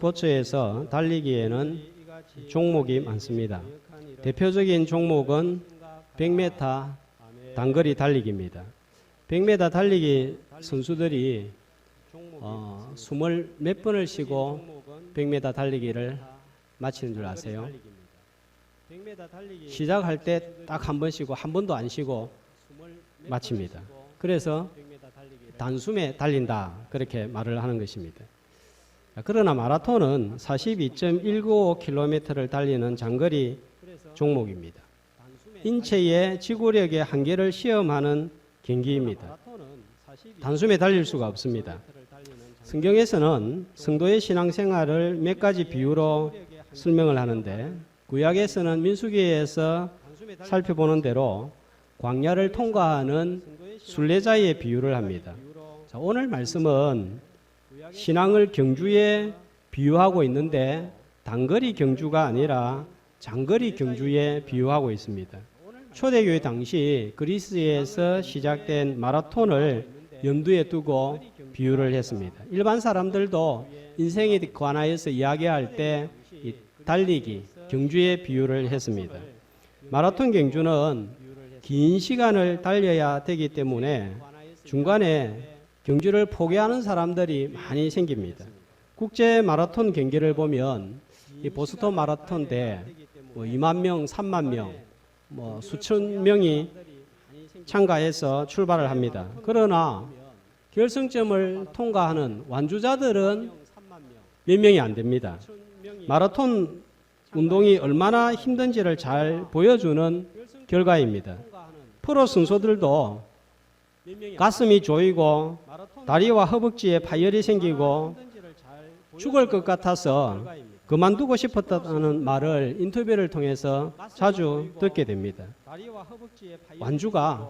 스포츠에서 달리기에는 종목이 많습니다. 대표적인 종목은 100m 단거리 달리기입니다. 100m 달리기 선수들이 숨을 몇 번을 쉬고 100m 달리기를 마치는 줄 아세요? 시작할 때 딱 한 번 쉬고 한 번도 안 쉬고 마칩니다. 그래서 단숨에 달린다 그렇게 말을 하는 것입니다. 그러나 마라톤은 42.195km를 달리는 장거리 종목입니다. 인체의 지구력의 한계를 시험하는 경기입니다. 단숨에 달릴 수가 없습니다. 성경에서는 성도의 신앙생활을 몇 가지 비유로 설명을 하는데 구약에서는 민수기에서 살펴보는 대로 광야를 통과하는 순례자의 비유를 합니다. 자, 오늘 말씀은 신앙을 경주에 비유하고 있는데 단거리 경주가 아니라 장거리 경주에 비유하고 있습니다. 초대교회 당시 그리스에서 시작된 마라톤을 염두에 두고 비유를 했습니다. 일반 사람들도 인생에 관하여서 이야기할 때 이 달리기, 경주에 비유를 했습니다. 마라톤 경주는 긴 시간을 달려야 되기 때문에 중간에 경주를 포기하는 사람들이 많이 생깁니다. 국제 마라톤 경기를 보면 이 보스턴 마라톤 때 2만 명, 3만 명, 수천 명이 참가해서 출발을 합니다. 그러나 결승점을 통과하는 완주자들은 몇 명이 안 됩니다. 마라톤 운동이 얼마나 힘든지를 잘 보여주는 결과입니다. 프로 선수들도 가슴이 조이고 다리와 허벅지에 파열이 생기고 죽을 것 같아서 그만두고 싶었다는 말을 인터뷰를 통해서 자주 듣게 됩니다. 완주가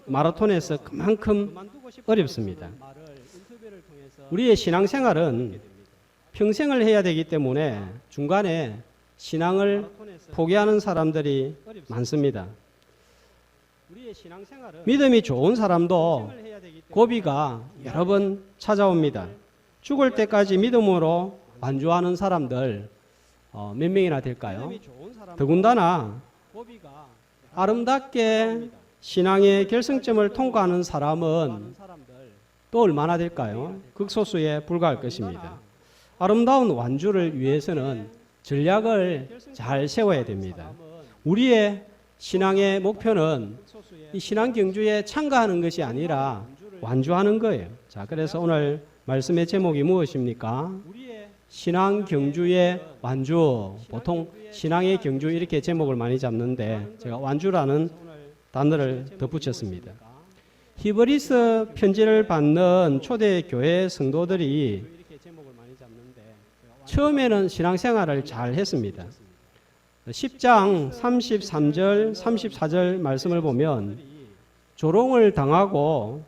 마라톤에서 그만큼 어렵습니다. 우리의 신앙생활은 평생을 해야 되기 때문에 중간에 신앙을 포기하는 사람들이 많습니다. 믿음이 좋은 사람도 고비가 여러 번 찾아옵니다. 죽을 때까지 믿음으로 완주하는 사람들 몇 명이나 될까요? 더군다나 아름답게 신앙의 결승점을 통과하는 사람은 또 얼마나 될까요? 극소수에 불과할 것입니다. 아름다운 완주를 위해서는 전략을 잘 세워야 됩니다. 우리의 신앙의 목표는 이 신앙 경주에 참가하는 것이 아니라 완주하는 거예요. 자, 그래서 오늘 말씀의 제목이 무엇입니까? 신앙 경주의 완주. 보통 신앙의 경주 이렇게 제목을 많이 잡는데 제가 완주라는 단어를 덧붙였습니다. 히브리서 편지를 받는 초대교회 성도들이 처음에는 신앙생활을 잘 했습니다. 10장 33절, 34절 말씀을 보면 조롱을 당하고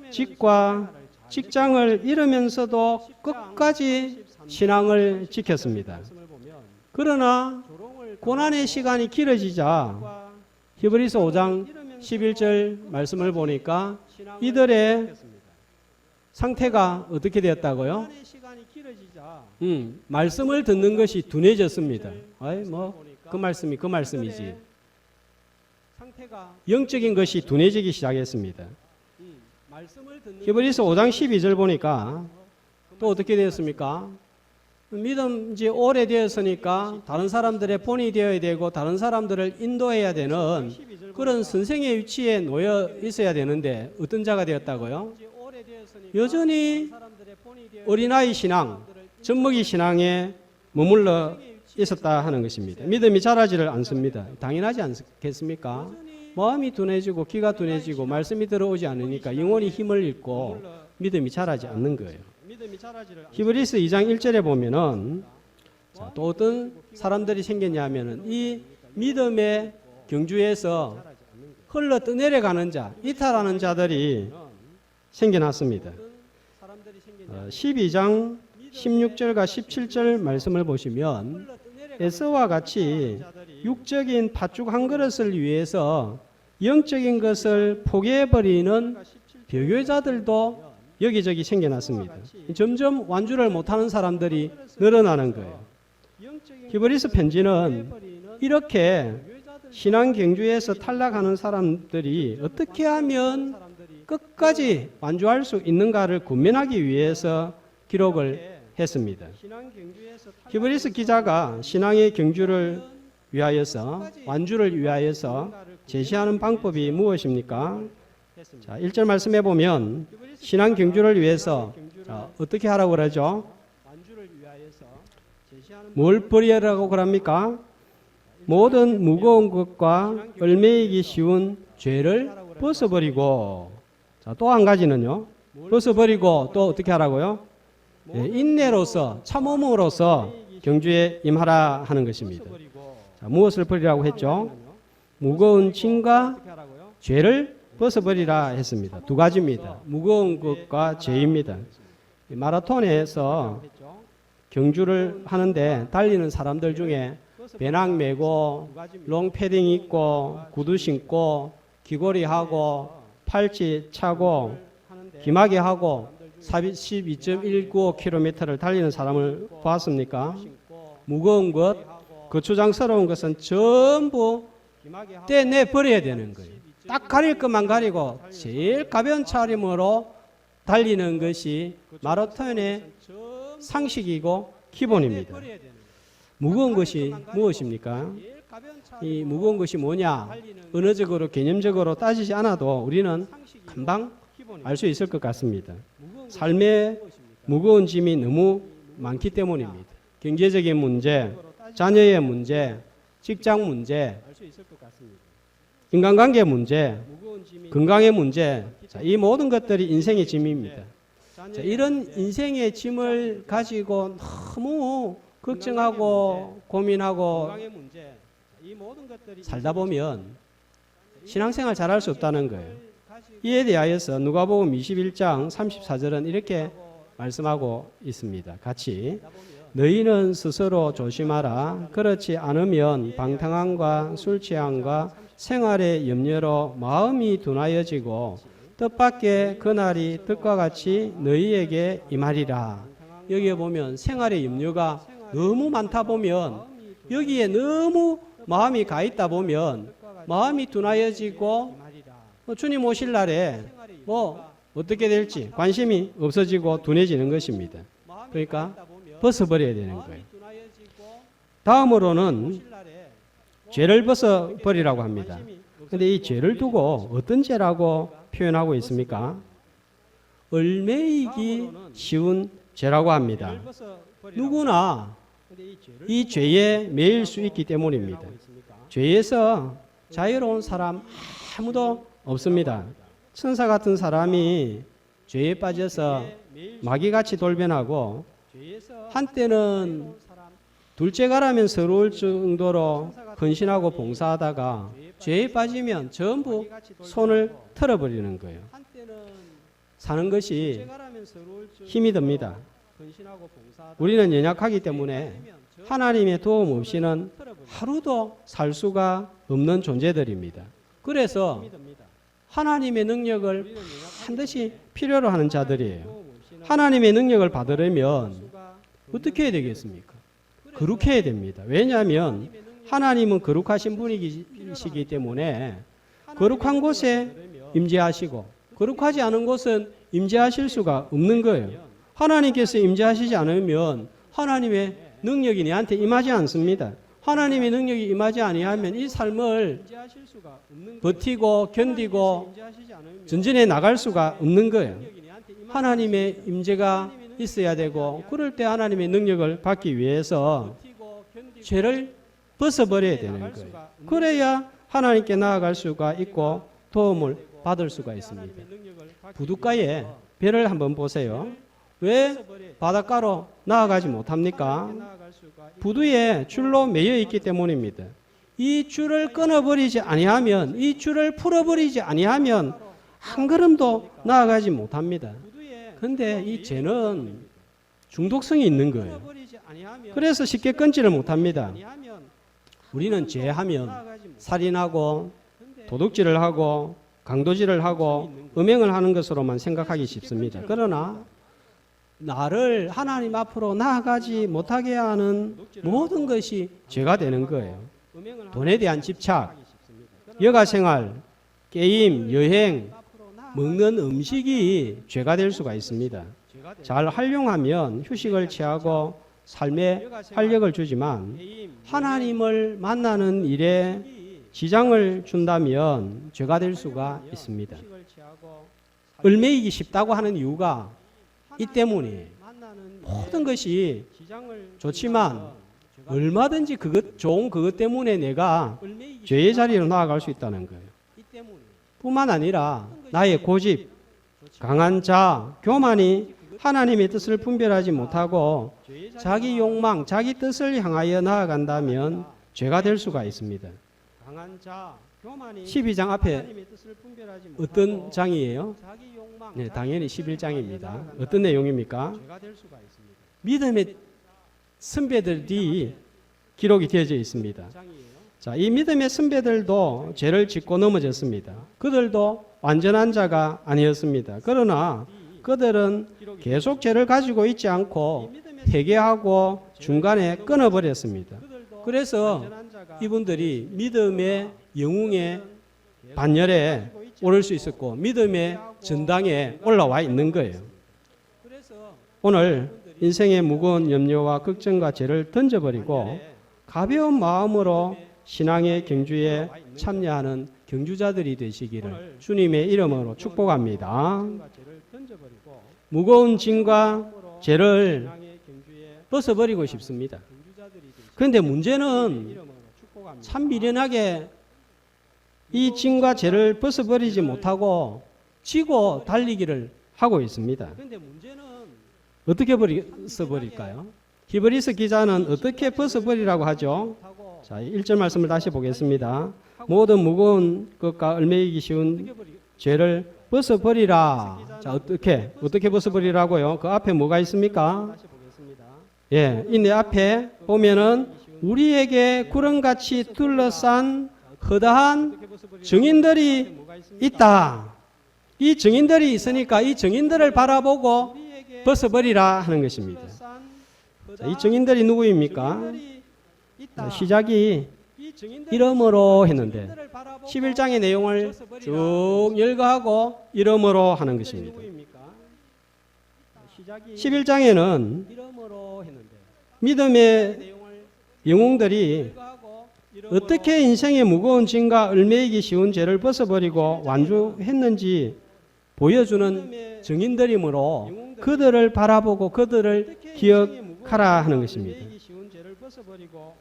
직과 직장을 잃으면서도 끝까지 신앙을 지켰습니다. 그러나 고난의 시간이 길어지자 히브리서 5장 11절 말씀을 보니까 이들의 상태가 어떻게 되었다고요? 말씀을 듣는 것이 둔해졌습니다. 그 말씀이 그 말씀이지. 영적인 것이 둔해지기 시작했습니다. 히브리서 5장 12절 보니까 또 어떻게 되었습니까? 믿음 지 오래되었으니까 다른 사람들의 본이 되어야 되고 다른 사람들을 인도해야 되는 그런 선생의 위치에 놓여 있어야 되는데 어떤 자가 되었다고요? 여전히 어린아이 신앙, 젖먹이 신앙에 머물러 있었다 하는 것입니다. 믿음이 자라지를 않습니다. 당연하지 않겠습니까? 마음이 둔해지고 귀가 둔해지고 말씀이 들어오지 않으니까 영혼이 힘을 잃고 믿음이 자라지 않는 거예요. 히브리서 2장 1절에 보면은 또 어떤 사람들이 생겼냐면은 이 믿음의 경주에서 흘러 떠내려가는 자, 이탈하는 자들이 생겨났습니다. 12장 16절과 17절 말씀을 보시면 에서와 같이 육적인 팥죽 한 그릇을 위해서 영적인 것을 포기해버리는 배교자들도 여기저기 생겨났습니다. 점점 완주를 못하는 사람들이 늘어나는 거예요. 히브리서 편지는 이렇게 신앙 경주에서 탈락하는 사람들이 어떻게 하면 끝까지 완주할 수 있는가를 고민하기 위해서 기록을 했습니다. 히브리서 기자가 신앙의 경주를 위하여서, 완주를 위하여서 제시하는 방법이 무엇입니까? 자, 1절 말씀해 보면 신앙 경주를 위해서 어떻게 하라고 그러죠? 뭘 버리라고 그럽니까? 모든 무거운 것과 얽매이기 쉬운 죄를 벗어버리고, 자, 또 한 가지는요. 벗어버리고 또 어떻게 하라고요? 인내로서, 참음으로써 경주에 임하라 하는 것입니다. 자, 무엇을 버리라고 했죠? 무거운 짐과 죄를 벗어버리라 했습니다. 두 가지입니다. 무거운 것과 죄입니다. 마라톤에서 경주를 하는데 달리는 사람들 중에 배낭 메고 롱패딩 입고 구두 신고 귀걸이 하고 팔찌 차고 기마개 하고 12.195km를 달리는 사람을 보았습니까? 무거운 것, 거추장스러운 것은 전부 떼내 버려야 되는 거예요. 딱 가릴 것만 가리고 제일 가벼운 차림으로 달리는 것이 마라톤의 상식이고 기본입니다. 무거운 것이 무엇입니까? 이 무거운 것이 뭐냐? 언어적으로 개념적으로 따지지 않아도 우리는 금방 알 수 있을 것 같습니다. 삶에 무거운 짐이 너무 많기 때문입니다. 경제적인 문제, 자녀의 문제, 직장 문제, 인간관계 문제, 건강의 문제, 자, 이 모든 것들이 인생의 짐입니다. 자, 이런 인생의 짐을 가지고 너무 걱정하고 고민하고 살다 보면 신앙생활 잘할 수 없다는 거예요. 이에 대하여서 누가복음 21장 34절은 이렇게 말씀하고 있습니다. 같이 너희는 스스로 조심하라. 그렇지 않으면 방탕함과 술 취함과 생활의 염려로 마음이 둔하여지고 뜻밖의 그날이 뜻과 같이 너희에게 임하리라. 여기에 보면 생활의 염려가 너무 많다 보면 여기에 너무 마음이 가 있다 보면 마음이 둔하여지고 주님 오실 날에 어떻게 될지 관심이 없어지고 둔해지는 것입니다. 그러니까 벗어버려야 되는 거예요. 다음으로는 죄를 벗어버리라고 합니다. 그런데 이 죄를 두고 어떤 죄라고 표현하고 있습니까? 얽매이기 쉬운 죄라고 합니다. 누구나 이 죄에 매일 수 있기 때문입니다. 죄에서 자유로운 사람 아무도 없습니다. 천사 같은 사람이 죄에 빠져서 마귀같이 돌변하고 한때는 둘째가라면 서러울 정도로 헌신하고 봉사하다가 죄에 빠지면 전부 손을 털어버리는 거예요. 사는 것이 힘이 듭니다. 우리는 연약하기 때문에 하나님의 도움 없이는 하루도 살 수가 없는 존재들입니다. 그래서 하나님의 능력을 반드시 필요로 하는 자들이에요. 하나님의 능력을 받으려면 어떻게 해야 되겠습니까? 거룩해야 됩니다. 왜냐하면 하나님은 거룩하신 분이시기 때문에 거룩한 곳에 임재하시고 거룩하지 않은 곳은 임재하실 수가 없는 거예요. 하나님께서 임재하시지 않으면 하나님의 능력이 내한테 임하지 않습니다. 하나님의 능력이 임하지 아니하면 이 삶을 버티고 견디고 전진해 나갈 수가 없는 거예요. 하나님의 임재가 있어야 되고 그럴 때 하나님의 능력을 받기 위해서 죄를 벗어버려야 되는 거예요. 그래야 하나님께 나아갈 수가 있고 도움을 받을 수가 있습니다. 부둣가에 배를 한번 보세요. 왜 바닷가로 나아가지 못합니까? 부두에 줄로 매여 있기 때문입니다. 이 줄을 끊어버리지 아니하면, 이 줄을 풀어버리지 아니하면 한 걸음도 나아가지 못합니다. 그런데 이 죄는 중독성이 있는 거예요. 그래서 쉽게 끊지를 못합니다. 우리는 죄하면 살인하고 도둑질을 하고 강도질을 하고 음행을 하는 것으로만 생각하기 쉽습니다. 그러나 나를 하나님 앞으로 나아가지 못하게 하는 모든 것이 죄가 되는 거예요. 돈에 대한 집착, 여가생활, 게임, 여행, 먹는 음식이 죄가 될 수가 있습니다. 잘 활용하면 휴식을 취하고 삶에 활력을 주지만 하나님을 만나는 일에 지장을 준다면 죄가 될 수가 있습니다. 얼매이기 쉽다고 하는 이유가 이 때문에 모든 것이 좋지만 얼마든지 좋은 그것 때문에 내가 죄의 자리로 나아갈 수 있다는 거예요. 뿐만 아니라 나의 고집, 강한 자, 교만이 하나님의 뜻을 분별하지 못하고 자기 욕망, 자기 뜻을 향하여 나아간다면 죄가 될 수가 있습니다. 12장 앞에 어떤 장이에요? 네, 당연히 11장입니다. 어떤 내용입니까? 믿음의 선배들이 기록이 되어져 있습니다. 자, 이 믿음의 선배들도 죄를 짓고 넘어졌습니다. 그들도 완전한 자가 아니었습니다. 그러나 그들은 계속 죄를 가지고 있지 않고 회개하고 중간에 끊어버렸습니다. 그래서 이분들이 믿음의 영웅의 반열에 오를 수 있었고 믿음의 전당에 올라와 있는 거예요. 오늘 인생의 무거운 염려와 걱정과 죄를 던져버리고 가벼운 마음으로 신앙의 경주에 참여하는 경주자들이 되시기를 주님의 이름으로 축복합니다. 무거운 짐과 죄를 벗어버리고 싶습니다. 그런데 문제는 참 미련하게 이 짐과 죄를 벗어버리지 못하고 지고 달리기를 하고 있습니다. 어떻게 벗어버릴까요? 히브리서 기자는 어떻게 벗어버리라고 하죠? 자, 1절 말씀을 다시 보겠습니다. 모든 무거운 것과 얽매이기 쉬운 죄를 벗어버리라. 자, 어떻게 벗어버리라고요? 그 앞에 뭐가 있습니까? 예, 이 내 앞에 보면은 우리에게 구름같이 둘러싼 허다한 증인들이 있다. 이 증인들이 있으니까 이 증인들을 바라보고 벗어버리라 하는 것입니다. 자, 이 증인들이 누구입니까? 시작이 이름으로 했는데 11장의 내용을 쭉 열거하고 이름으로 하는 것입니다. 11장에는 믿음의 영웅들이 어떻게 인생의 무거운 짐과 얽매이기 쉬운 죄를 벗어버리고 완주했는지 보여주는 증인들이므로 그들을 바라보고 그들을 기억하라 하는 것입니다.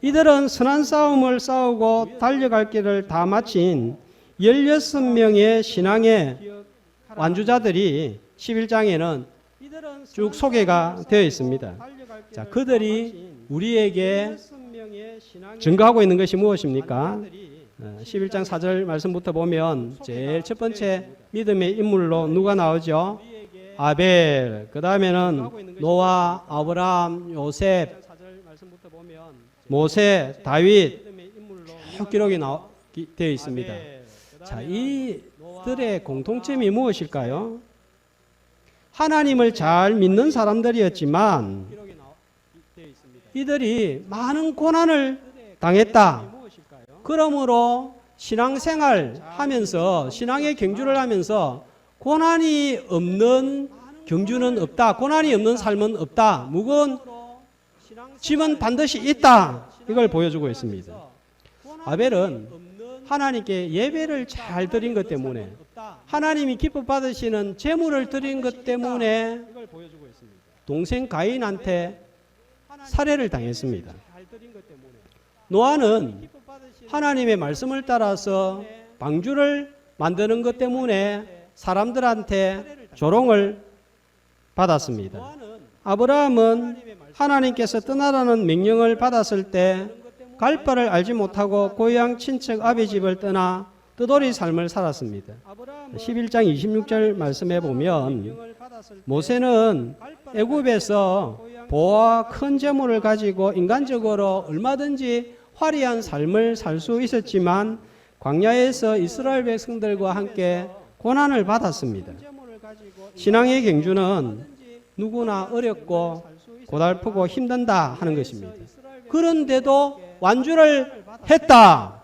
이들은 선한 싸움을 싸우고 달려갈 길을 다 마친 16명의 신앙의 완주자들이 11장에는 쭉 소개가 되어 있습니다. 자, 그들이 우리에게 증거하고 있는 것이 무엇입니까? 11장 4절 말씀부터 보면 제일 첫 번째 믿음의 인물로 누가 나오죠? 아벨, 그 다음에는 노아, 아브라함, 요셉, 모세, 다윗 쭉 기록이 되어 있습니다. 자, 이들의 공통점이 무엇일까요? 하나님을 잘 믿는 사람들이었지만 이들이 많은 고난을 당했다. 그러므로 신앙생활 하면서 신앙의 경주를 하면서 고난이 없는 경주는 없다. 고난이 없는 삶은 없다. 무거운 짐은 반드시 있다. 이걸 보여주고 있습니다. 아벨은 하나님께 예배를 잘 드린 것 때문에 하나님이 기뻐 받으시는 제물을 드린 것 때문에 동생 가인한테 살해를 당했습니다. 노아는 하나님의 말씀을 따라서 방주를 만드는 것 때문에 사람들한테 조롱을 받았습니다. 아브라함은 하나님께서 떠나라는 명령을 받았을 때 갈 바를 알지 못하고 고향 친척 아비 집을 떠나 뜨돌이 삶을 살았습니다. 11장 26절 말씀에 보면 모세는 애굽에서 보화 큰 재물을 가지고 인간적으로 얼마든지 화려한 삶을 살 수 있었지만 광야에서 이스라엘 백성들과 함께 고난을 받았습니다. 신앙의 경주는 누구나 어렵고 고달프고 힘든다 하는 것입니다. 그런데도 완주를 했다.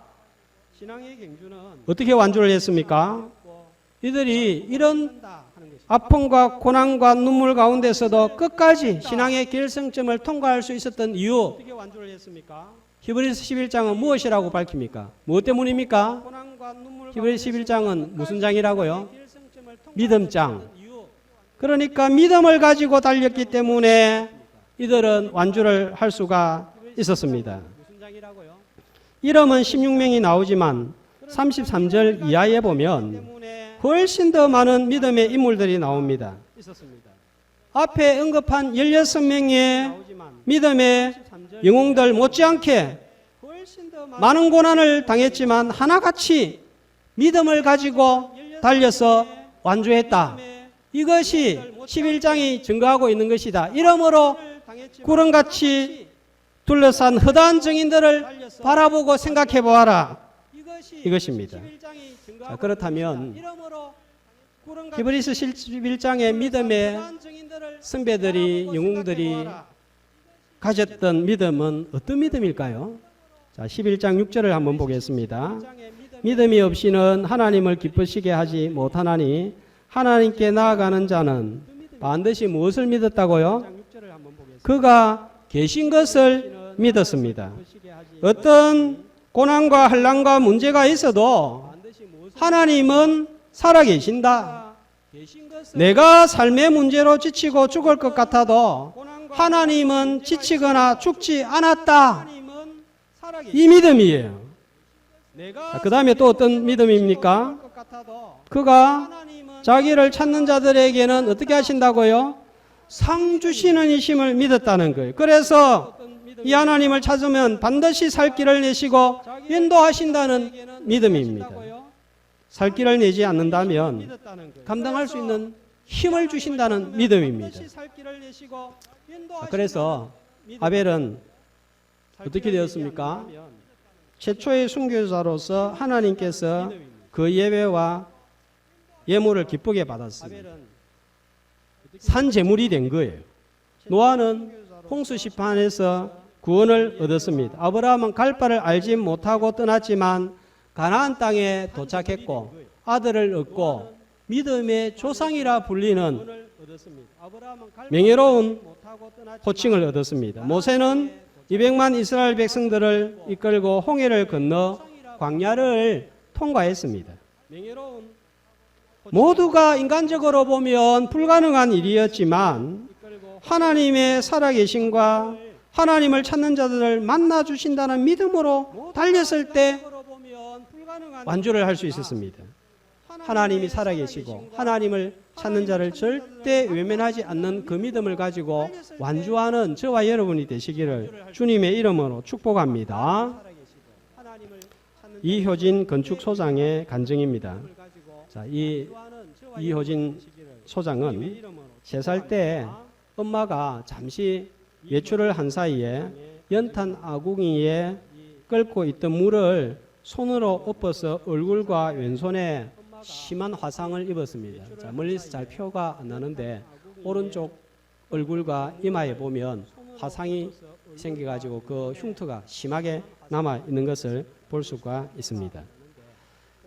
어떻게 완주를 했습니까? 이들이 이런 아픔과 고난과 눈물 가운데서도 끝까지 신앙의 결승점을 통과할 수 있었던 이유, 히브리서 11장은 무엇이라고 밝힙니까? 무엇 때문입니까? 히브리서 11장은 무슨 장이라고요? 믿음장. 그러니까 믿음을 가지고 달렸기 때문에 이들은 완주를 할 수가 있었습니다. 이름은 16명이 나오지만 33절 이하에 보면 훨씬 더 많은 믿음의 인물들이 나옵니다. 앞에 언급한 16명의 믿음의 영웅들 못지않게 많은 고난을 당했지만 하나같이 믿음을 가지고 달려서 완주했다. 이것이 11장이 증거하고 있는 것이다. 이러므로 구름같이 둘러싼 허다한 증인들을 바라보고 생각해 보아라. 이것입니다. 자, 그렇다면 히브리서 11장의 믿음의 선배들이, 영웅들이 가졌던 믿음은 어떤 믿음일까요? 자, 11장 6절을 한번 보겠습니다. 믿음이 없이는 하나님을 기쁘시게 하지 못하나니 하나님께 나아가는 자는 반드시 무엇을 믿었다고요? 그가 계신 것을 믿었습니다. 어떤 고난과 환난과 문제가 있어도 하나님은 살아계신다. 내가 삶의 문제로 지치고 죽을 것 같아도 하나님은 지치거나 죽지 않았다. 이 믿음이에요. 그 다음에 또 어떤 믿음입니까? 그가 자기를 찾는 자들에게는 어떻게 하신다고요? 상 주시는 이심을 믿었다는 거예요. 그래서 이 하나님을 찾으면 반드시 살 길을 내시고 인도하신다는 믿음입니다. 살 길을 내지 않는다면 감당할 수 있는 힘을 주신다는 믿음입니다. 그래서 아벨은 어떻게 되었습니까? 최초의 순교자로서 하나님께서 그 예배와 예물을 기쁘게 받았습니다. 산 제물이 된 거예요. 노아는 홍수 시판에서 구원을 얻었습니다. 아브라함은 갈 바를 알지 못하고 떠났지만 가나안 땅에 도착했고 아들을 얻고 믿음의 조상이라 불리는 명예로운 호칭을 얻었습니다. 모세는 200만 이스라엘 백성들을 이끌고 홍해를 건너 광야를 통과했습니다. 모두가 인간적으로 보면 불가능한 일이었지만 하나님의 살아계심과 하나님을 찾는 자들을 만나주신다는 믿음으로 달렸을 때 완주를 할 수 있었습니다. 하나님이 살아계시고 하나님을 찾는 자를 절대 외면하지 않는 그 믿음을 가지고 완주하는 저와 여러분이 되시기를 주님의 이름으로 축복합니다. 이효진 건축소장의 간증입니다. 자, 이효진 소장은 3살 때 엄마가 잠시 외출을 한 사이에 연탄 아궁이에 끓고 있던 물을 손으로 엎어서 얼굴과 왼손에 심한 화상을 입었습니다. 자, 멀리서 잘 표가 안 나는데 오른쪽 얼굴과 이마에 보면 화상이 생겨가지고 그 흉터가 심하게 남아 있는 것을 볼 수가 있습니다.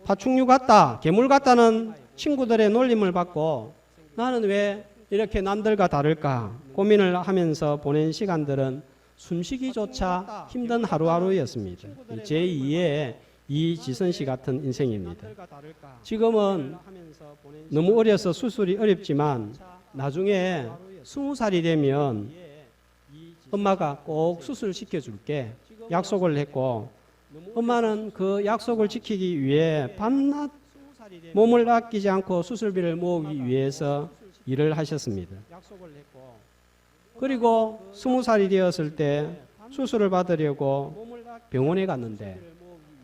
파충류 같다, 괴물 같다는 친구들의 놀림을 받고 나는 왜 이렇게 남들과 다를까 고민을 하면서 보낸 시간들은 숨쉬기조차 힘든 하루하루였습니다. 제2의 이지선 씨 같은 인생입니다. 지금은 너무 어려서 수술이 어렵지만 나중에 20살이 되면 엄마가 꼭 수술시켜 줄게 약속을 했고 엄마는 그 약속을 지키기 위해 밤낮 몸을 아끼지 않고 수술비를 모으기 위해서 일을 하셨습니다. 그리고 20살이 되었을 때 수술을 받으려고 병원에 갔는데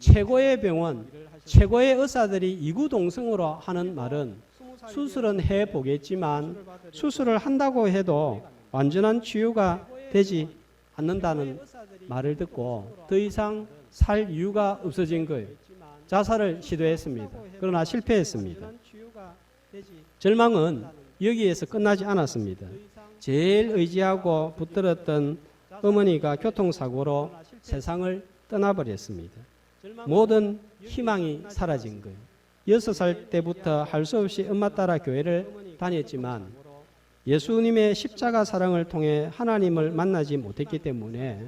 최고의 병원, 최고의 의사들이 이구동성으로 하는 말은 수술은 해보겠지만 수술을 한다고 해도 완전한 치유가 되지 않는다는 말을 듣고 더 이상 살 이유가 없어진 거예요. 자살을 시도했습니다. 그러나 실패했습니다. 절망은 여기에서 끝나지 않았습니다. 제일 의지하고 붙들었던 어머니가 교통사고로 세상을 떠나버렸습니다. 모든 희망이 사라진 거예요. 6살 때부터 할 수 없이 엄마 따라 교회를 다녔지만 예수님의 십자가 사랑을 통해 하나님을 만나지 못했기 때문에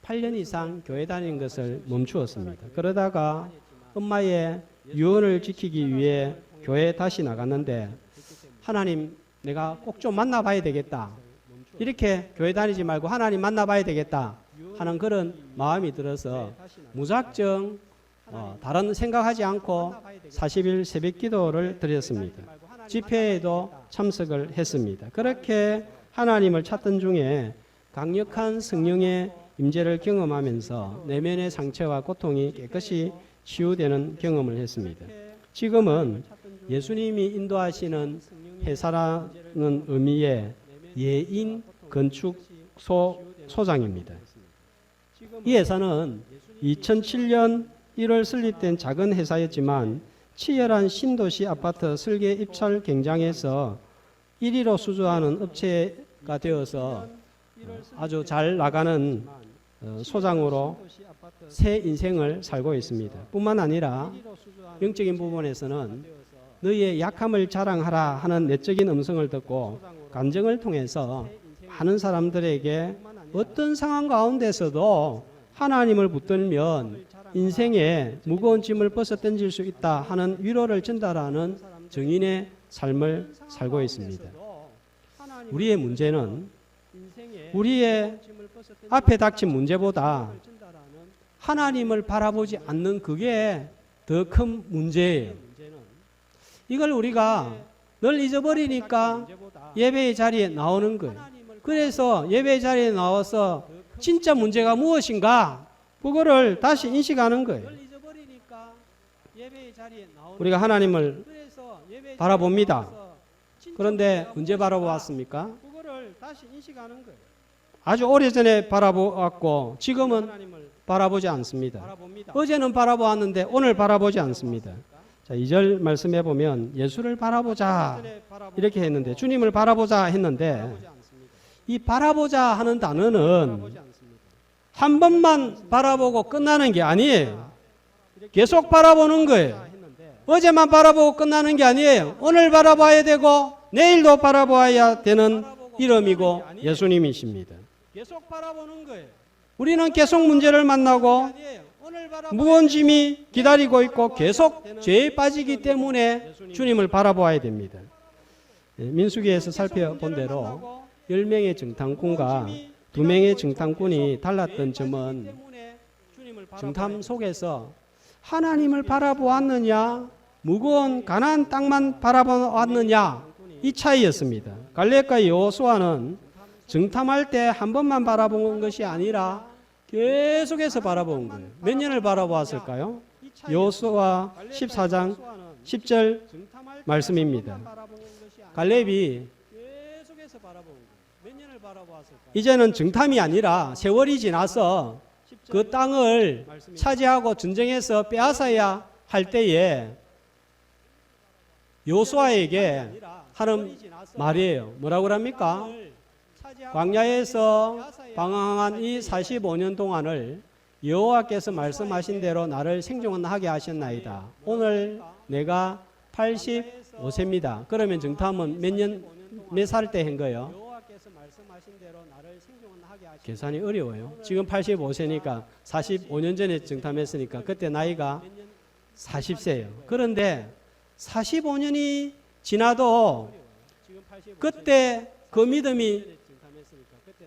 8년 이상 교회 다니는 것을 멈추었습니다. 그러다가 엄마의 유언을 지키기 위해 교회에 다시 나갔는데 하나님 내가 꼭 좀 만나봐야 되겠다. 이렇게 교회 다니지 말고 하나님 만나봐야 되겠다 하는 그런 마음이 들어서 무작정 다른 생각하지 않고 40일 새벽 기도를 드렸습니다. 집회에도 참석을 했습니다. 그렇게 하나님을 찾던 중에 강력한 성령의 임재를 경험하면서 내면의 상처와 고통이 깨끗이 치유되는 경험을 했습니다. 지금은 예수님이 인도하시는 회사라는 의미의 예인 건축소 소장입니다. 이 회사는 2007년 1월 설립된 작은 회사였지만 치열한 신도시 아파트 설계 입찰 경쟁에서 1위로 수주하는 업체가 되어서 아주 잘 나가는 소장으로 새 인생을 살고 있습니다. 뿐만 아니라 영적인 부분에서는 너희의 약함을 자랑하라 하는 내적인 음성을 듣고 감정을 통해서 많은 사람들에게 어떤 상황 가운데서도 하나님을 붙들면 인생에 무거운 짐을 벗어 던질 수 있다 하는 위로를 전달하는 정인의 삶을 살고 있습니다. 우리의 문제는 우리의 앞에 닥친 문제보다 하나님을 바라보지 않는 그게 더 큰 문제예요. 이걸 우리가 늘 잊어버리니까 예배의 자리에 나오는 거예요. 그래서 예배의 자리에 나와서 진짜 문제가 무엇인가 그거를 다시 인식하는 거예요. 우리가 하나님을 바라봅니다. 그런데 언제 바라보았습니까? 아주 오래전에 바라보았고 지금은 바라보지 않습니다. 어제는 바라보았는데 오늘 바라보지 않습니다. 자, 2절 말씀해 보면 예수를 바라보자 이렇게 했는데 주님을 바라보자 했는데 이 바라보자 하는 단어는 한 번만 바라보고 끝나는 게 아니에요. 계속 바라보는 거예요. 어제만 바라보고 끝나는 게 아니에요. 오늘 바라봐야 되고 내일도 바라봐야 되는 이름이고 예수님이십니다. 계속 바라보는 거예요. 우리는 계속 문제를 만나고 무거운 짐이 기다리고 있고 계속 죄에 빠지기 때문에 주님을 바라보아야 됩니다. 민수기에서 살펴본 대로 10명의 정탐꾼과 2명의 정탐꾼이 달랐던 점은 정탐 속에서 하나님을 바라보았느냐 무거운 가나안 땅만 바라보았느냐 이 차이였습니다. 갈렙과 여호수아는 정탐할 때 한 번만 바라본 것이 아니라 계속해서 바라본 거예요. 몇 년을 바라보았을까요? 여호수아 14장 10절 말씀입니다. 갈렙이 이제는 정탐이 아니라 세월이 지나서 그 땅을 차지하고 전쟁에서 빼앗아야 할 때에 여호수아에게 하는 말이에요. 뭐라고 합니까? 광야에서 방황한 이 45년 동안을 여호와께서 말씀하신 대로 나를 생존하게 하셨나이다. 오늘 내가 85세입니다. 그러면 정탐은 몇 살 때 한 거예요? 계산이 어려워요. 지금 85세니까 45년 전에 정탐했으니까 그때 나이가 40세예요. 그런데 45년이 지나도 그때 그 믿음이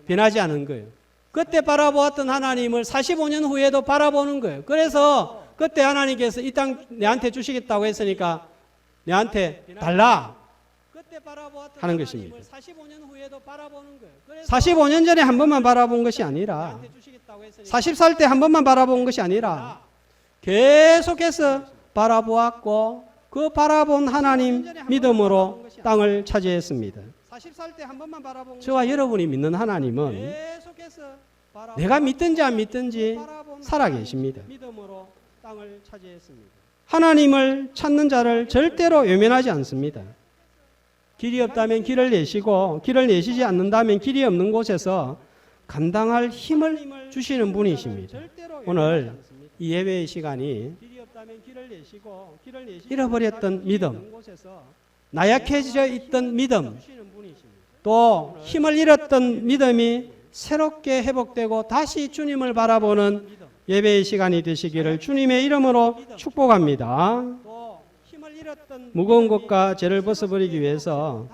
변하지 않은 거예요. 그때 바라보았던 하나님을 45년 후에도 바라보는 거예요. 그래서 그때 하나님께서 이 땅 내한테 주시겠다고 했으니까 내한테 달라 하는 것입니다. 45년 전에 한 번만 바라본 것이 아니라 40살 때 한 번만 바라본 것이 아니라 계속해서 바라보았고 그 바라본 하나님 믿음으로 땅을 차지했습니다. 저와 여러분이 믿는 하나님은 내가 믿든지 안 믿든지 살아계십니다. 하나님을 찾는 자를 절대로 외면하지 않습니다. 길이 없다면 길을 내시고 길을 내시지 않는다면 길이 없는 곳에서 감당할 힘을 주시는 분이십니다. 오늘 이 예배의 시간이 잃어버렸던 믿음, 나약해져 있던 믿음, 또 힘을 잃었던 믿음이 새롭게 회복되고 다시 주님을 바라보는 예배의 시간이 되시기를 주님의 이름으로 축복합니다. 무거운 것과 죄를 벗어버리기 위해서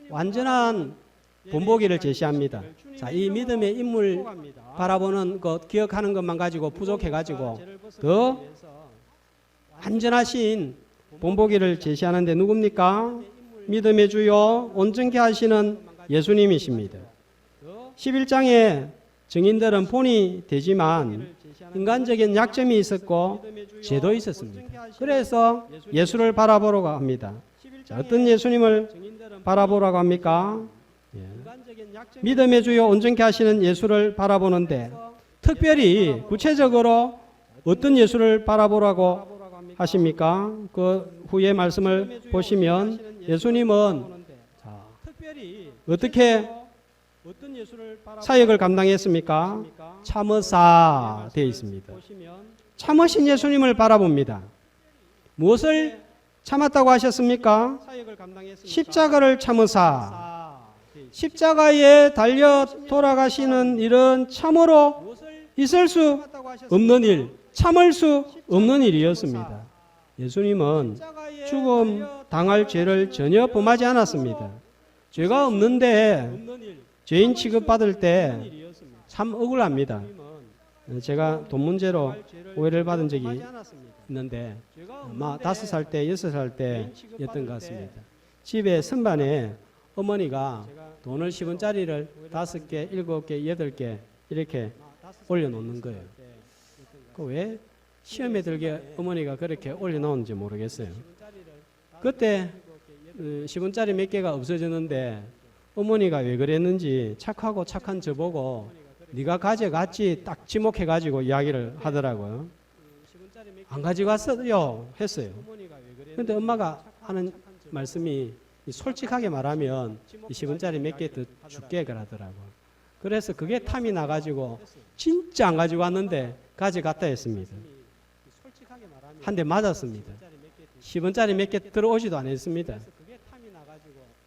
완전한 본보기를 제시합니다. 자, 이 믿음의 인물 바라보는 것, 기억하는 것만 가지고 부족해가지고 더 완전하신 본보기를 제시하는데 누굽니까? 믿음의 주요 온전케 하시는 예수님이십니다. 11장에 증인들은 본이 되지만 인간적인 약점이 있었고 죄도 있었습니다. 그래서 예수를 바라보라고 합니다. 자, 어떤 예수님을 바라보라고 합니까? 믿음의 주요 온전케 하시는 예수를 바라보는데 특별히 구체적으로 어떤 예수를 바라보라고 하십니까? 그 후에 말씀을 보시면 예수님은 어떻게 사역을 감당했습니까? 참으사 되어 있습니다. 참으신 예수님을 바라봅니다. 무엇을 참았다고 하셨습니까? 십자가를 참으사. 십자가에 달려 돌아가시는 일은 참으로 있을 수 없는 일, 참을 수 없는 일이었습니다. 예수님은 죽음 당할 죄를 전혀 범하지 않았습니다. 죄가 없는데 죄인 취급받을 때 참 억울합니다. 제가 돈 문제로 오해를 받은 적이 있는데 아마 5살 때, 6살 때였던 것 같습니다. 집에 선반에 어머니가 돈을 10원짜리를 5개, 7개, 8개 이렇게 올려놓는 거예요. 왜 시험에 들게 어머니가 그렇게 올려놓은지 모르겠어요. 그때 10원짜리 몇 개가 없어졌는데 어머니가 왜 그랬는지 착하고 착한 저보고 네가 가져갔지 딱 지목해가지고 이야기를 하더라고요. 안 가져갔어요 했어요. 그런데 엄마가 하는 말씀이 솔직하게 말하면 20원짜리 몇 개 더 줄게 그러더라고요. 그래서 그게 탐이 나가지고 진짜 안 가지고 왔는데 가져갔다 했습니다. 한 대 맞았습니다. 10원짜리 몇 개 들어오지도 않았습니다.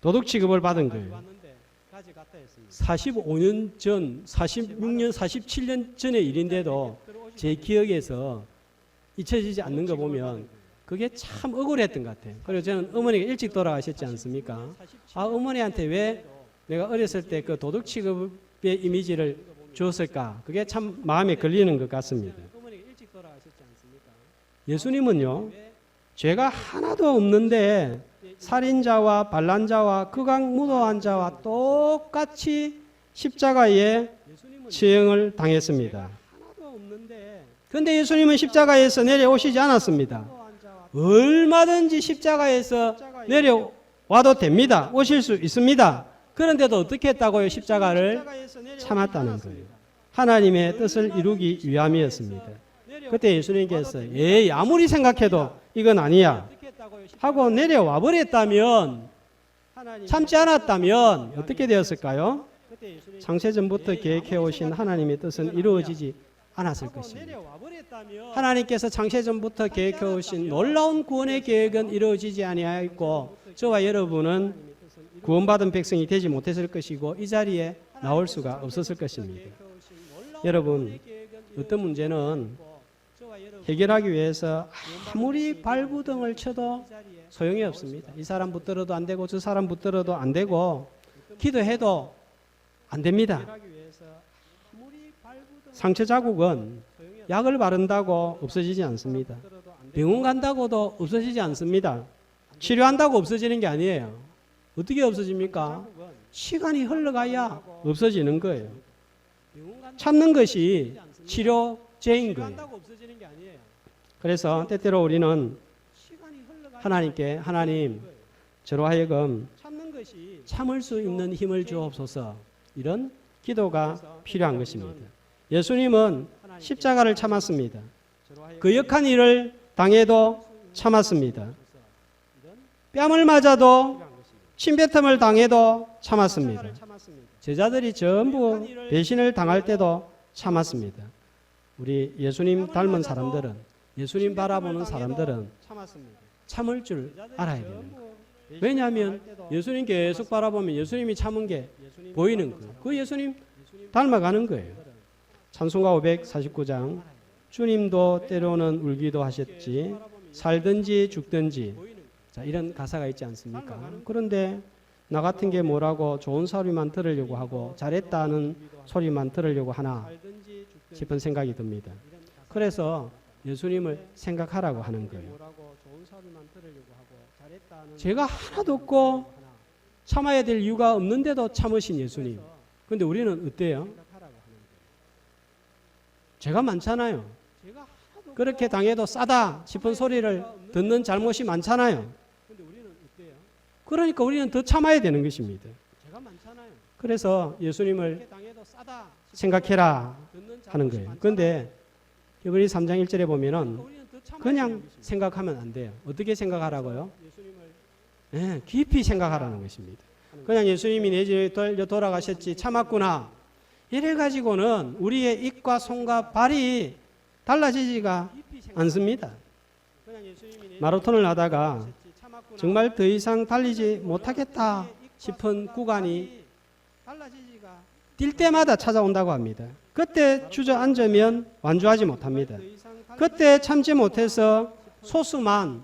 도둑 취급을 받은 거예요. 45년 전, 46년, 47년 전의 일인데도 제 기억에서 잊혀지지 않는 거 보면 그게 참 억울했던 것 같아요. 그리고 저는 어머니가 일찍 돌아가셨지 않습니까? 아, 어머니한테 왜 내가 어렸을 때 그 도둑 취급의 이미지를 주었을까? 그게 참 마음에 걸리는 것 같습니다. 예수님은요, 죄가 하나도 없는데 살인자와 반란자와 극악무도한 자와 똑같이 십자가에 처형을 당했습니다. 그런데 예수님은 십자가에서 내려오시지 않았습니다. 얼마든지 십자가에서 내려와도 됩니다. 오실 수 있습니다. 그런데도 어떻게 했다고요? 십자가를 참았다는 거예요. 하나님의 뜻을 이루기 위함이었습니다. 그때 예수님께서 에이 아무리 생각해도 이건 아니야 하고 내려와 버렸다면, 참지 않았다면 어떻게 되었을까요? 창세전부터 계획해 오신 하나님의 뜻은 이루어지지 않았을 것입니다. 하나님께서 창세전부터 계획해 오신 놀라운 구원의 계획은 이루어지지 아니하였고 저와 여러분은 구원받은 백성이 되지 못했을 것이고 이 자리에 나올 수가 없었을 것입니다. 여러분, 어떤 문제는 해결하기 위해서 아무리 발부등을 쳐도 소용이 없습니다. 이 사람 붙들어도 안 되고 저 사람 붙들어도 안 되고 기도해도 안 됩니다. 상처 자국은 약을 바른다고 없어지지 않습니다. 병원 간다고도 없어지지 않습니다. 치료한다고 없어지는 게 아니에요. 어떻게 없어집니까? 시간이 흘러가야 없어지는 거예요. 참는 것이 치료제인 거예요. 그래서 때때로 우리는 하나님께 하나님 저로 하여금 참을 수 있는 힘을 주옵소서 이런 기도가 필요한 것입니다. 예수님은 십자가를 참았습니다. 그 역한 일을 당해도 참았습니다. 뺨을 맞아도 침뱉음을 당해도 참았습니다. 제자들이 전부 배신을 당할 때도 참았습니다. 우리 예수님 닮은 사람들은, 예수님 바라보는 사람들은 참을 줄 알아야 되는 거예요. 왜냐하면 예수님 계속 바라보면 예수님이 참은 게 보이는 거예요. 그 예수님 닮아가는 거예요. 찬송가 549장, 주님도 때로는 울기도 하셨지 살든지 죽든지, 자, 이런 가사가 있지 않습니까? 그런데 나 같은 게 뭐라고 좋은 소리만 들으려고 하고 잘했다는 소리만 들으려고 하나 싶은 생각이 듭니다. 그래서 예수님을 생각하라고 하는 거예요. 제가 하나도 없고 참아야 될 이유가 없는데도 참으신 예수님. 그런데 우리는 어때요? 죄가 많잖아요. 그렇게 당해도 싸다 싶은 소리를 듣는 잘못이 많잖아요. 그러니까 우리는 더 참아야 되는 것입니다. 그래서 예수님을 생각해라 하는 거예요. 그런데 히브리 3장 1절에 보면은 그냥 생각하면 안 돼요. 어떻게 생각하라고요? 네, 깊이 생각하라는 것입니다. 그냥 예수님이 내 집에 돌아가셨지 참았구나 이래 가지고는 우리의 입과 손과 발이 달라지지가 않습니다. 마라톤을 하다가 정말 더 이상 달리지 못하겠다 싶은 구간이 뛸 때마다 찾아온다고 합니다. 그때 주저앉으면 완주하지 못합니다. 그때 참지 못해서 소수만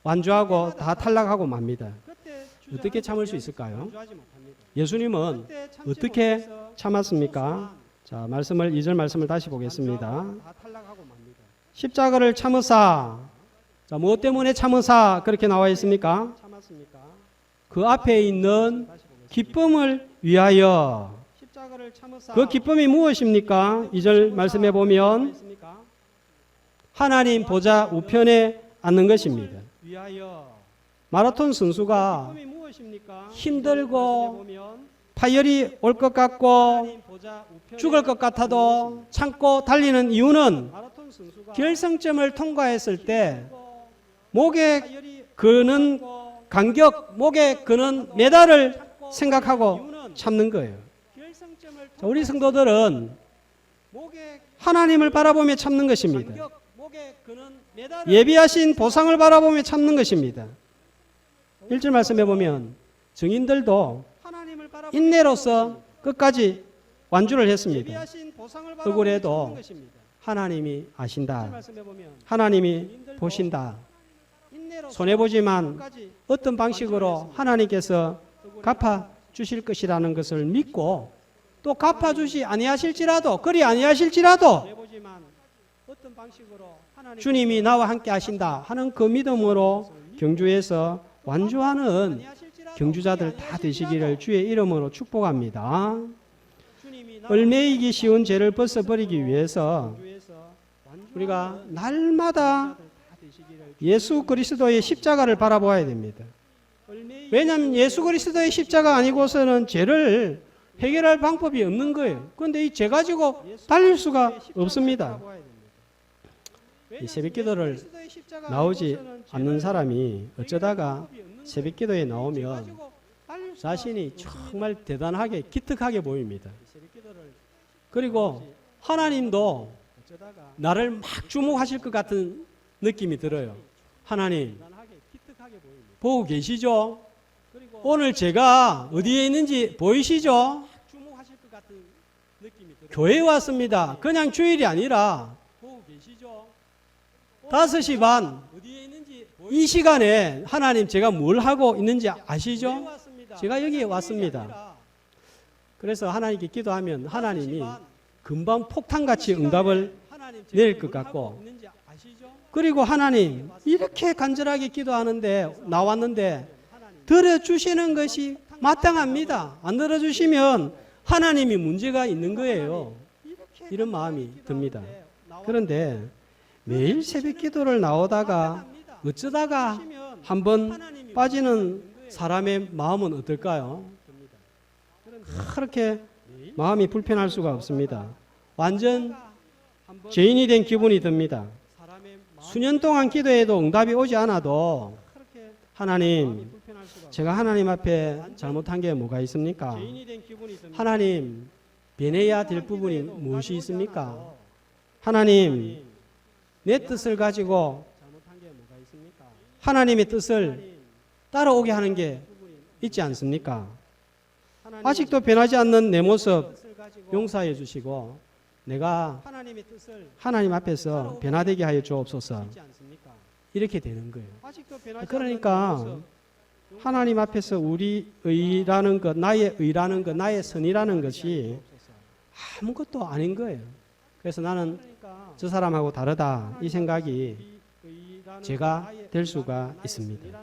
완주하고 다 탈락하고 맙니다. 어떻게 참을 수 있을까요? 예수님은 어떻게 참았습니까? 자, 말씀을 2절 말씀을 다시 보겠습니다. 십자가를 참으사. 자, 무엇 때문에 참으사 그렇게 나와 있습니까? 그 앞에 있는 기쁨을 위하여. 그 기쁨이 무엇입니까? 2절 말씀해 보면 하나님 보좌 우편에 앉는 것입니다. 마라톤 선수가 힘들고 파열이 올 것 같고 죽을 것 같아도 참고 달리는 이유는 결승점을 통과했을 때 목에 그는 간격, 목에 그는 메달을 생각하고 참는 거예요. 자, 우리 성도들은 하나님을 바라보며 참는 것입니다. 예비하신 보상을 바라보며 참는 것입니다. 1절 말씀해 보면 증인들도 인내로서 끝까지 완주를 했습니다. 억울해도 하나님이 아신다. 하나님이 보신다. 손해보지만 어떤 방식으로 하나님께서 갚아주실 것이라는 것을 믿고 또 갚아주시 아니하실지라도 그리 아니하실지라도 주님이 나와 함께 하신다 하는 그 믿음으로 경주에서 완주하는 경주자들 다 되시기를 주의 이름으로 축복합니다. 얼매이기 쉬운 죄를 벗어버리기 위해서 우리가 날마다 예수 그리스도의 십자가를 바라보아야 됩니다. 왜냐하면 예수 그리스도의 십자가 아니고서는 죄를 해결할 방법이 없는 거예요. 그런데 이 죄 가지고 달릴 수가 없습니다. 이 새벽기도를 나오지 않는 사람이 어쩌다가 새벽기도에 나오면 자신이 정말 대단하게 기특하게 보입니다. 그리고 하나님도 나를 막 주목하실 것 같은 느낌이 들어요. 하나님 보고 계시죠? 오늘 제가 어디에 있는지 보이시죠? 교회에 왔습니다. 그냥 주일이 아니라 5시 반 이 시간에 하나님 제가 뭘 하고 있는지 아시죠? 제가 여기에 왔습니다. 그래서 하나님께 기도하면 하나님이 금방 폭탄같이 응답을 내릴 것 같고, 그리고 하나님 이렇게 간절하게 기도하는데 나왔는데 들어주시는 것이 마땅합니다. 안 들어주시면 하나님이 문제가 있는 거예요. 이런 마음이 듭니다. 그런데 매일 새벽 기도를 나오다가 어쩌다가 한번 빠지는 사람의 마음은 어떨까요? 그렇게 마음이 불편할 수가 없습니다. 완전 죄인이 된 기분이 듭니다. 수년 동안 기도해도 응답이 오지 않아도 하나님, 제가 하나님 앞에 잘못한 게 뭐가 있습니까? 하나님, 변해야 될 부분이 무엇이 있습니까? 하나님, 내 뜻을 가지고 하나님의 뜻을 따라오게 하는 게 있지 않습니까? 아직도 변하지 않는 내 모습 용서해 주시고 내가 하나님 앞에서 변화되게 하여 주옵소서. 이렇게 되는 거예요. 그러니까 하나님 앞에서 우리 의라는 것, 나의 의라는 것, 나의 선이라는 것이 아무것도 아닌 거예요. 그래서 나는 저 사람하고 다르다 이 생각이 제가 될 수가 있습니다.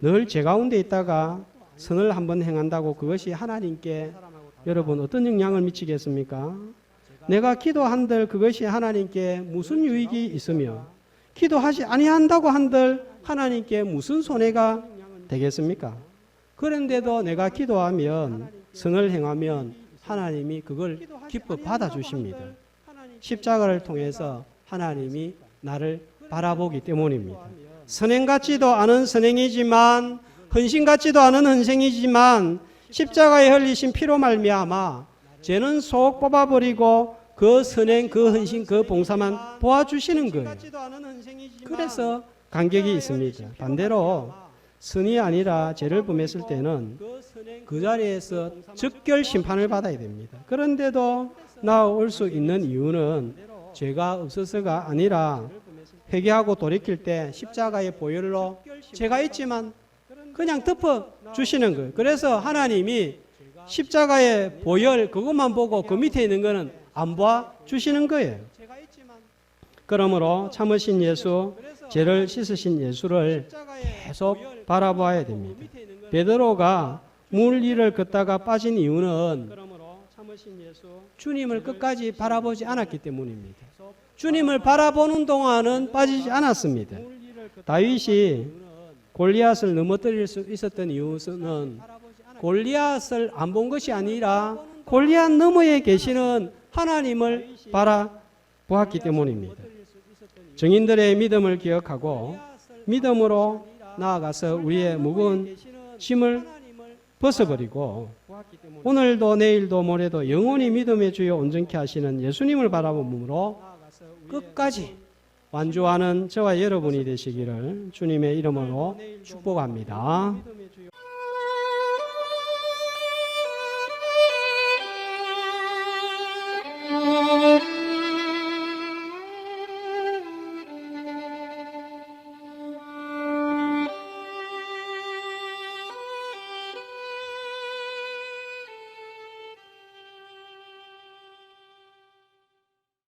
늘 제 가운데 있다가 선을 한번 행한다고 그것이 하나님께 여러분 어떤 영향을 미치겠습니까? 내가 기도한들 그것이 하나님께 무슨 유익이 있으며 기도하지 아니한다고 한들 하나님께 무슨 손해가 되겠습니까? 그런데도 내가 기도하면 선을 행하면 하나님이 그걸 기뻐 받아주십니다. 십자가를 통해서 하나님이 나를 바라보기 때문입니다. 선행 같지도 않은 선행이지만 헌신 같지도 않은 헌신이지만 십자가에 흘리신 피로 말미암아 죄는 속 뽑아버리고 그 선행, 그 헌신, 그 봉사만 도와주시는 거예요. 그래서 간격이 있습니다. 반대로 선이 아니라 죄를 범했을 때는 그 자리에서 즉결 심판을 받아야 됩니다. 그런데도 나올 수 있는 이유는 죄가 없어서가 아니라 회개하고 돌이킬 때 십자가의 보혈로 죄가 있지만 그냥 덮어 주시는 거예요. 그래서 하나님이 십자가의 보혈 그것만 보고 그 밑에 있는 거는 안 봐 주시는 거예요. 그러므로 참으신 예수, 죄를 씻으신 예수를 계속 바라봐야 됩니다. 베드로가 물 위를 걷다가 빠진 이유는 주님을 끝까지 바라보지 않았기 때문입니다. 주님을 바라보는 동안은 빠지지 않았습니다. 다윗이 골리앗을 넘어뜨릴 수 있었던 이유는 골리앗을 안 본 것이 아니라 골리앗 너머에 계시는 하나님을 바라보았기 때문입니다. 증인들의 믿음을 기억하고 믿음으로 나아가서 우리의 무거운 짐을 벗어버리고 오늘도 내일도 모레도 영원히 믿음의 주여 온전케 하시는 예수님을 바라봄으로 끝까지 완주하는 저와 여러분이 되시기를 주님의 이름으로 축복합니다.